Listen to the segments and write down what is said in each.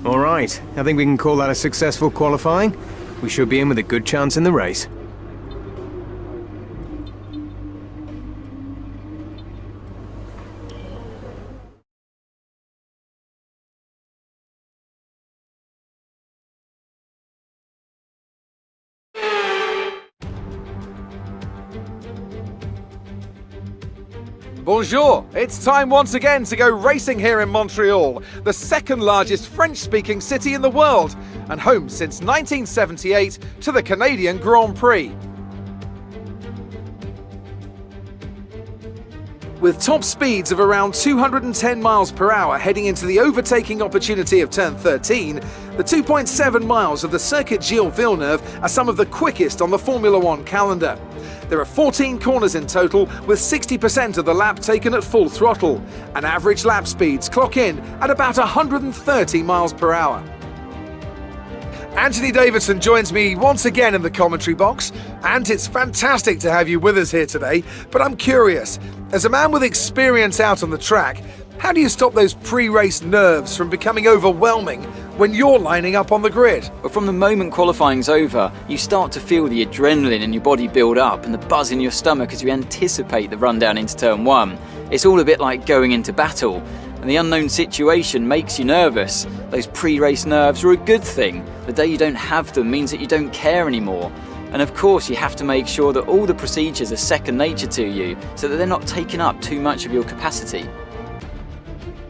All right, I think we can call that a successful qualifying. We should be in with a good chance in the race. Bonjour! It's time once again to go racing here in Montreal, the second largest French-speaking city in the world, and home since 1978 to the Canadian Grand Prix. With top speeds of around 210 miles per hour heading into the overtaking opportunity of turn 13, the 2.7 miles of the Circuit Gilles Villeneuve are some of the quickest on the Formula One calendar. There are 14 corners in total, with 60% of the lap taken at full throttle, and average lap speeds clock in at about 130 miles per hour. Anthony Davidson joins me once again in the commentary box, and it's fantastic to have you with us here today, but I'm curious, as a man with experience out on the track, how do you stop those pre-race nerves from becoming overwhelming when you're lining up on the grid? But from the moment qualifying's over, you start to feel the adrenaline in your body build up and the buzz in your stomach as you anticipate the run down into turn 1. It's all a bit like going into battle, and the unknown situation makes you nervous. Those pre-race nerves are a good thing. The day you don't have them means that you don't care anymore. And of course you have to make sure that all the procedures are second nature to you, so that they're not taking up too much of your capacity.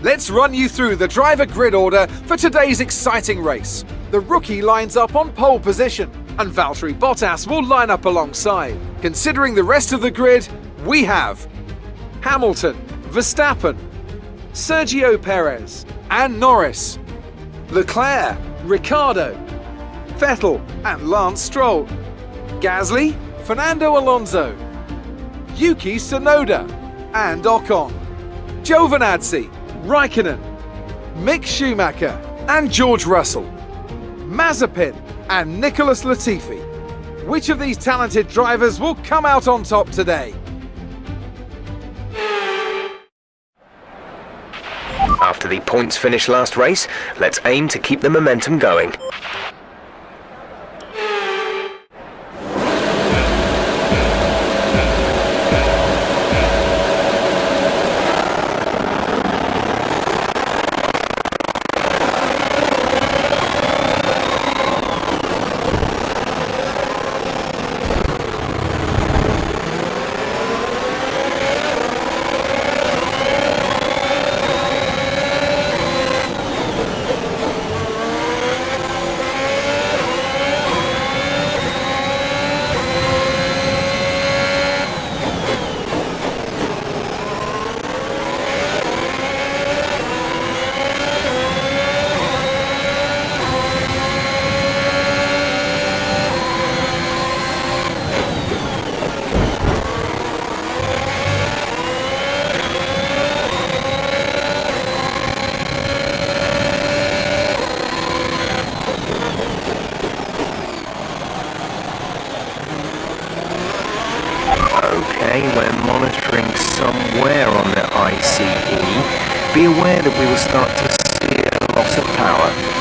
Let's run you through the driver grid order for today's exciting race. The rookie lines up on pole position, and Valtteri Bottas will line up alongside. Considering the rest of the grid, we have Hamilton, Verstappen, Sergio Perez and Norris, Leclerc, Ricciardo, Vettel and Lance Stroll, Gasly, Fernando Alonso, Yuki Tsunoda and Ocon, Giovinazzi, Raikkonen, Mick Schumacher and George Russell, Mazepin and Nicholas Latifi. Which of these talented drivers will come out on top today? After the points finish last race, let's aim to keep the momentum going. Okay, we're monitoring somewhere on the ICE. Be aware that we will start to see a loss of power.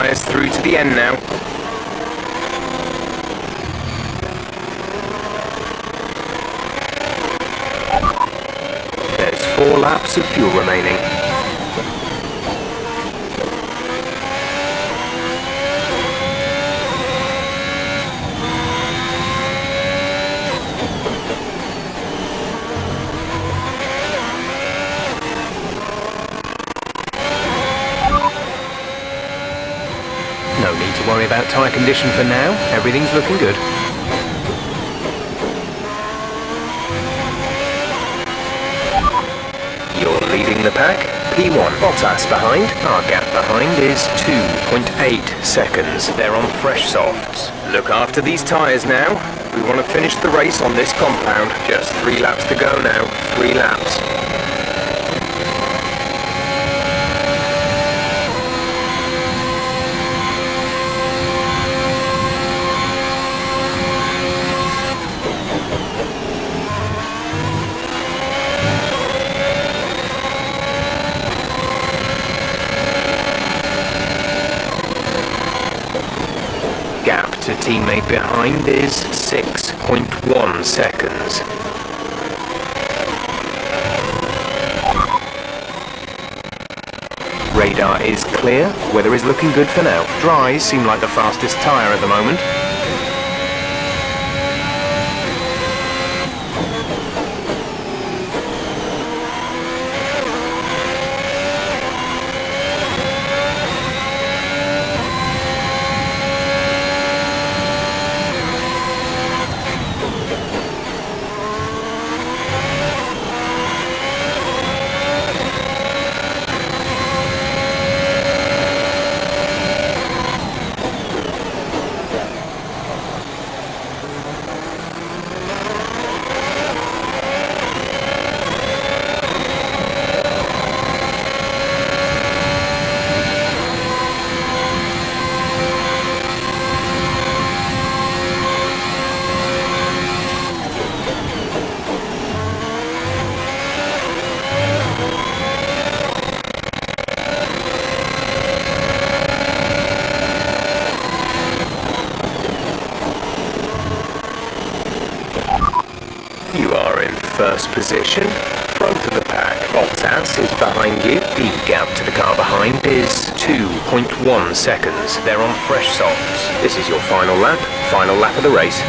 tyres through to the end now. There's 4 laps of fuel remaining. No need to worry about tyre condition for now, everything's looking good. You're leading the pack, P1 Bottas behind, our gap behind is 2.8 seconds. They're on fresh softs. Look after these tyres now, we want to finish the race on this compound. Just 3 laps to go now, 3 laps. Gap to teammate behind is 6.1 seconds. Radar is clear, weather is looking good for now. Dries seem like the fastest tyre at the moment. You are in first position, front of the pack. Bottas is behind you. The gap to the car behind is 2.1 seconds. They're on fresh softs. This is your final lap of the race.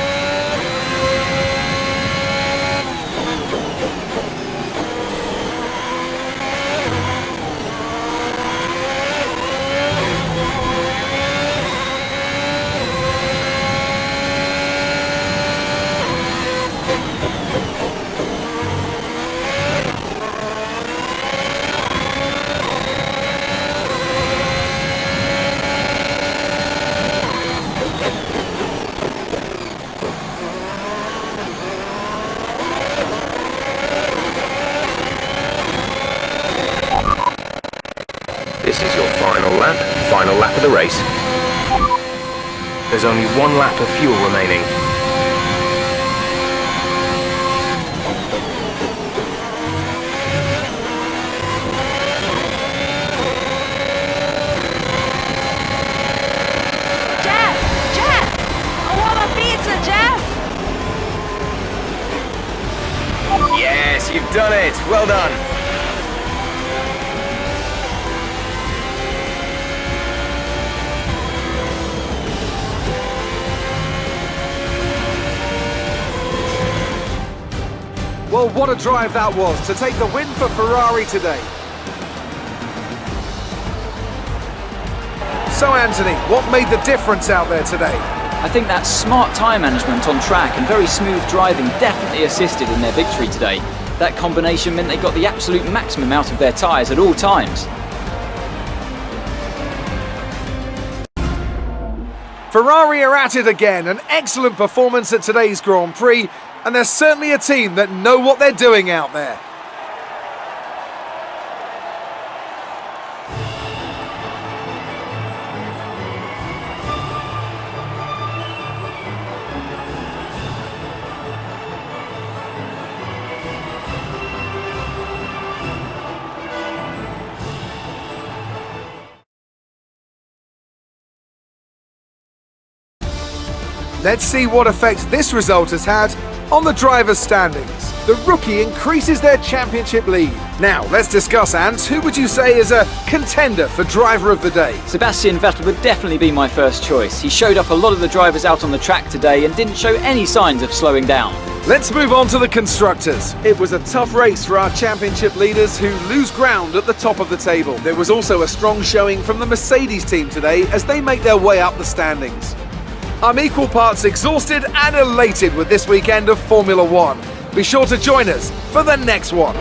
This is your final lap of the race. There's only 1 lap of fuel remaining. Jeff! I want a pizza, Jeff! Yes, you've done it! Well done! Well, what a drive that was to take the win for Ferrari today. So Anthony, what made the difference out there today? I think that smart tyre management on track and very smooth driving definitely assisted in their victory today. That combination meant they got the absolute maximum out of their tyres at all times. Ferrari are at it again, an excellent performance at today's Grand Prix, and they're certainly a team that know what they're doing out there. Let's see what effect this result has had on the drivers' standings. The rookie increases their championship lead. Now, let's discuss, Ant. Who would you say is a contender for driver of the day? Sebastian Vettel would definitely be my first choice. He showed up a lot of the drivers out on the track today and didn't show any signs of slowing down. Let's move on to the constructors. It was a tough race for our championship leaders who lose ground at the top of the table. There was also a strong showing from the Mercedes team today as they make their way up the standings. I'm equal parts exhausted and elated with this weekend of Formula One. Be sure to join us for the next one.